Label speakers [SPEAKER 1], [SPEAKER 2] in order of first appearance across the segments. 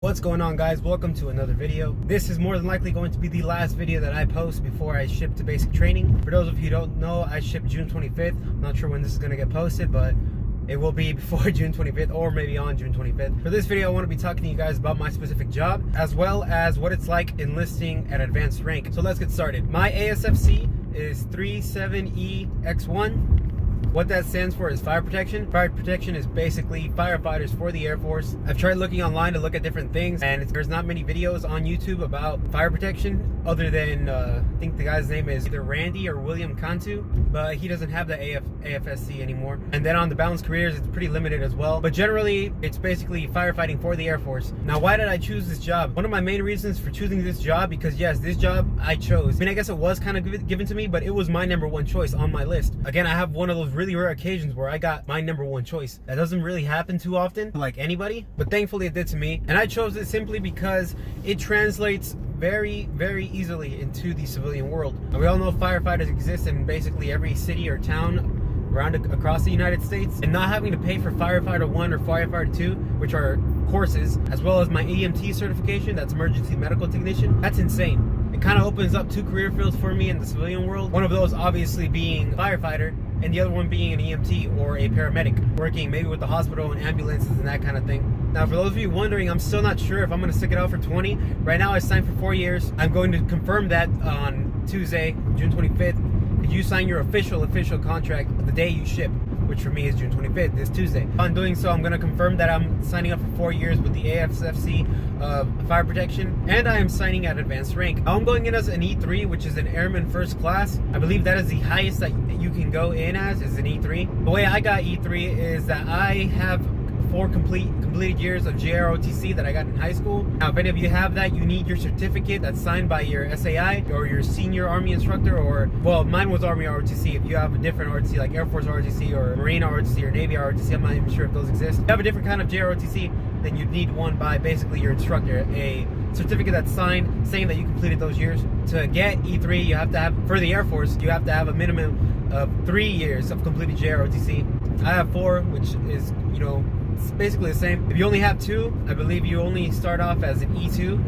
[SPEAKER 1] What's going on, guys? Welcome to another video. This is more than likely going to be the last video that I post before I ship to basic training. For those of you who don't know, I ship June 25th. I'm not sure when this is going to get posted, but it will be before June 25th or maybe on June 25th. For this video, I want to be talking to you guys about my specific job, as well as what it's like enlisting at advanced rank. So let's get started. My ASFC is 37EX1. What that stands for is fire protection. Fire protection is basically firefighters for the Air Force. I've tried looking online to look at different things, and there's not many videos on YouTube about fire protection other than, I think the guy's name is either Randy or William Cantu, but he doesn't have the AFSC anymore. And then on the balanced careers, it's pretty limited as well. But generally, it's basically firefighting for the Air Force. Now, why did I choose this job? One of my main reasons for choosing this job, because yes, this job I chose. I mean, I guess it was kind of given to me, but it was my #1 choice on my list. Again, I have one of those really rare occasions where I got my #1 choice. That doesn't really happen too often, like anybody, but thankfully it did to me. And I chose it simply because it translates very, very easily into the civilian world. And we all know firefighters exist in basically every city or town across the United States, and not having to pay for firefighter 1 or firefighter 2, which are courses, as well as my EMT certification, that's emergency medical technician, that's insane. It kind of opens up two career fields for me in the civilian world. One of those obviously being firefighter, and the other one being an EMT or a paramedic, working maybe with the hospital and ambulances and that kind of thing. Now, for those of you wondering, I'm still not sure if I'm going to stick it out for 20. Right now, I signed for 4 years. I'm going to confirm that on Tuesday, June 25th. You sign your official contract the day you ship, which for me is June 25th, this Tuesday. On doing so, I'm going to confirm that I'm signing up for 4 years with the AFSC fire protection, and I am signing at advanced rank. I'm going in as an E3, which is an Airman First Class. I believe that is the highest that you can go in as, is an E3. The way I got E3 is that I have 4 completed years of JROTC that I got in high school. Now, if any of you have that, you need your certificate that's signed by your SAI or your senior Army instructor, or, well, mine was Army ROTC. If you have a different ROTC, like Air Force ROTC or Marine ROTC or Navy ROTC, I'm not even sure if those exist. If you have a different kind of JROTC, then you'd need one by basically your instructor, a certificate that's signed saying that you completed those years. To get E3, you have to have, for the Air Force, you have to have a minimum of 3 years of completed JROTC. I have 4, which is, you know, it's basically the same. If you only have 2, I believe you only start off as an E2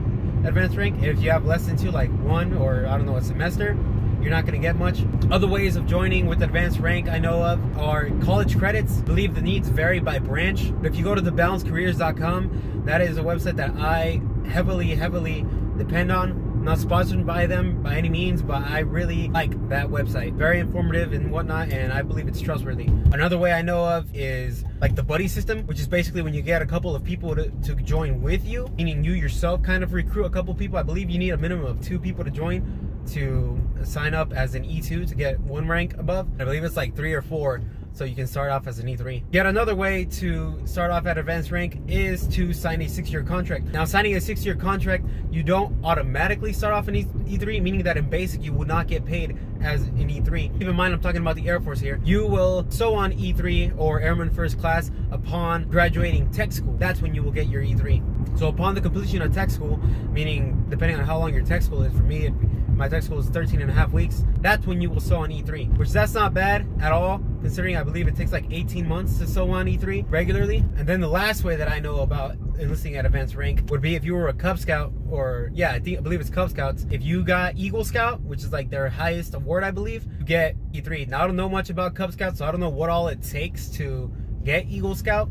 [SPEAKER 1] advanced rank. If you have less than 2, like 1 or I don't know, a semester, you're not going to get much. Other ways of joining with advanced rank I know of are college credits. I believe the needs vary by branch. But if you go to thebalancedcareers.com, that is a website that I heavily depend on. I'm not sponsored by them by any means, but I really like that website. Very informative and whatnot, and I believe it's trustworthy. Another way I know of is like the buddy system, which is basically when you get a couple of people to join with you, meaning you yourself kind of recruit a couple people. I believe you need a minimum of 2 people to join to sign up as an E2 to get 1 rank above. I believe it's like 3 or 4. So you can start off as an E3. Yet another way to start off at advanced rank is to sign a 6-year contract. Now, signing a 6-year contract, you don't automatically start off an E3, meaning that in basic you will not get paid as an E3. Keep in mind, I'm talking about the Air Force here. You will so on E3 or Airman First Class upon graduating tech school. That's when you will get your E3. So upon the completion of tech school, meaning depending on how long your tech school is, for me, my tech school is 13.5 weeks, that's when you will sew on E3, which that's not bad at all, considering I believe it takes like 18 months to sew on E3 regularly. And then the last way that I know about enlisting at advanced rank would be if you were a Cub Scout, or yeah, I believe it's Cub Scouts. If you got Eagle Scout, which is like their highest award, I believe, you get E3. Now, I don't know much about Cub Scouts, so I don't know what all it takes to get Eagle Scout.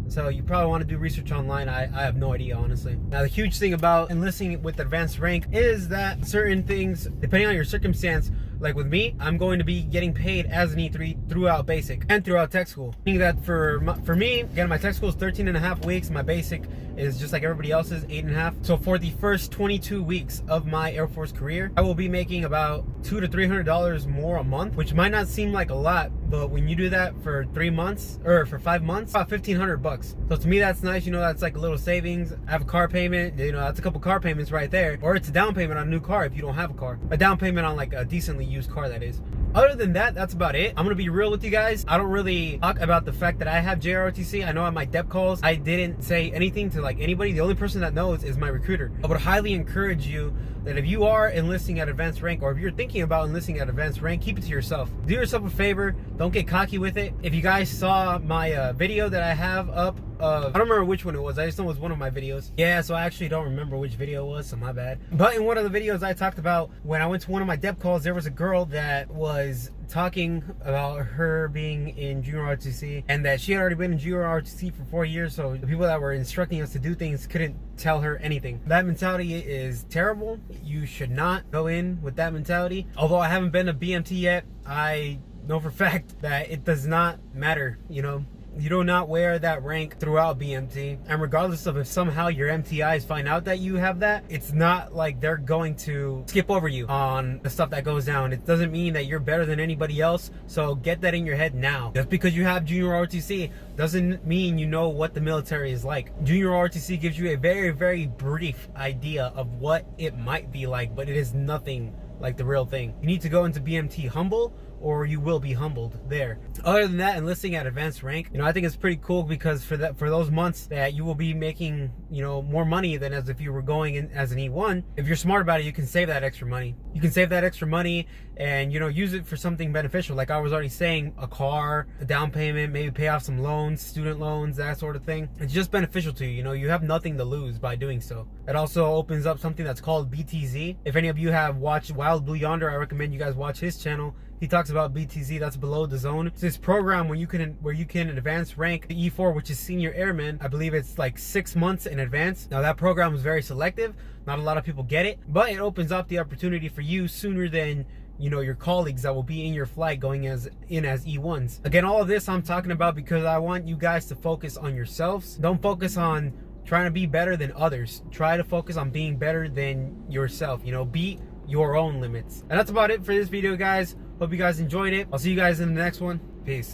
[SPEAKER 1] So you probably want to do research online. I have no idea, honestly. Now, the huge thing about enlisting with advanced rank is that certain things, depending on your circumstance, like with me, I'm going to be getting paid as an E3 throughout basic and throughout tech school. Meaning that for me, again, my tech school is 13.5 weeks. My basic is just like everybody else's, 8.5. So for the first 22 weeks of my Air Force career, I will be making about $200 to $300 more a month, which might not seem like a lot, but when you do that for 3 months or for 5 months, about $1,500. So to me, that's nice. You know, that's like a little savings. I have a car payment. You know, that's a couple car payments right there. Or it's a down payment on a new car if you don't have a car. A down payment on like a decently used car, that is. Other than that, that's about it. I'm gonna be real with you guys. I don't really talk about the fact that I have JROTC. I know on my dep calls, I didn't say anything to like anybody. The only person that knows is my recruiter. I would highly encourage you that if you are enlisting at advanced rank, or if you're thinking about enlisting at advanced rank, keep it to yourself. Do yourself a favor. Don't get cocky with it. If you guys saw my video that I have up of, I don't remember which one it was. I just know it was one of my videos. Yeah, so I actually don't remember which video it was, so my bad. But in one of the videos I talked about when I went to one of my dep calls, there was a girl that was talking about her being in junior ROTC and that she had already been in junior ROTC for 4 years, so the people that were instructing us to do things couldn't tell her anything. That mentality is terrible. You should not go in with that mentality. Although I haven't been to BMT yet, I know for a fact that it does not matter, you know. You do not wear that rank throughout BMT, and regardless of if somehow your MTIs find out that you have that, it's not like they're going to skip over you on the stuff that goes down. It doesn't mean that you're better than anybody else, so get that in your head now. Just because you have junior ROTC doesn't mean you know what the military is like. Junior ROTC gives you a very, very brief idea of what it might be like, but it is nothing like the real thing. You need to go into BMT humble, or you will be humbled there. Other than that, enlisting at advanced rank, you know, I think it's pretty cool because for those months that you will be making, you know, more money than as if you were going in as an E1. If you're smart about it, you can save that extra money. You can save that extra money and, you know, use it for something beneficial. Like I was already saying, a car, a down payment, maybe pay off some loans, student loans, that sort of thing. It's just beneficial to you. You know, you have nothing to lose by doing so. It also opens up something that's called BTZ. If any of you have watched Wild Blue Yonder, I recommend you guys watch his channel. He talks about BTZ, that's below the zone. It's this program where you can advance rank the E4, which is senior airman. I believe it's like 6 months in advance. Now that program is very selective. Not a lot of people get it, but it opens up the opportunity for you sooner than, you know, your colleagues that will be in your flight going as E1s. Again, all of this I'm talking about because I want you guys to focus on yourselves. Don't focus on trying to be better than others. Try to focus on being better than yourself. You know, beat your own limits. And that's about it for this video, guys. Hope you guys enjoyed it. I'll see you guys in the next one. Peace.